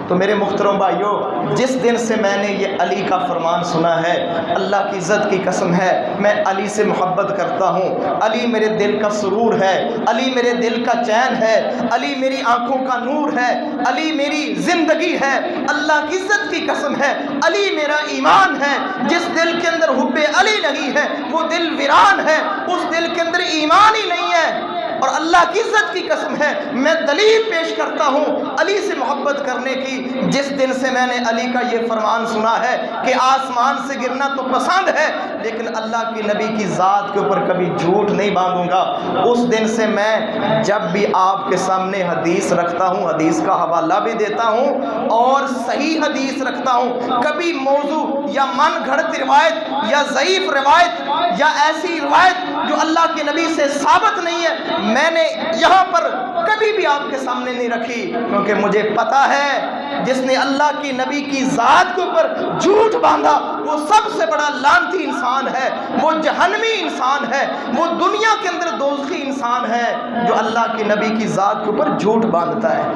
تو میرے محترم بھائیوں، جس دن سے میں نے یہ علی کا فرمان سنا ہے، اللہ کی عزت کی قسم ہے میں علی سے محبت کرتا ہوں۔ علی میرے دل کا سرور ہے، علی میرے دل کا چین ہے، علی میری آنکھوں کا نور ہے، علی میری زندگی ہے۔ اللہ کی عزت کی قسم ہے علی میرا ایمان ہے۔ جس دل کے اندر حب علی نہیں ہے وہ دل ویران ہے، اس دل کے اندر ایمان ہی نہیں ہے۔ اور اللہ کی عزت کی قسم ہے میں دلیل پیش کرتا ہوں علی سے محبت کرنے کی۔ جس دن سے میں نے علی کا یہ فرمان سنا ہے کہ آسمان سے گرنا تو پسند ہے لیکن اللہ کی نبی کی ذات کے اوپر کبھی جھوٹ نہیں باندھوں گا، اس دن سے میں جب بھی آپ کے سامنے حدیث رکھتا ہوں حدیث کا حوالہ بھی دیتا ہوں اور صحیح حدیث رکھتا ہوں۔ کبھی موضوع یا من گھڑت روایت یا ضعیف روایت یا ایسی روایت جو اللہ کے نبی سے ثابت نہیں ہے میں نے یہاں پر کبھی بھی آپ کے سامنے نہیں رکھی، کیونکہ مجھے پتا ہے جس نے اللہ کی نبی کی ذات کے اوپر جھوٹ باندھا وہ سب سے بڑا لعنتی انسان ہے، وہ جہنمی انسان ہے، وہ دنیا کے اندر دوزخی انسان ہے جو اللہ کی نبی کی ذات کے اوپر جھوٹ باندھتا ہے۔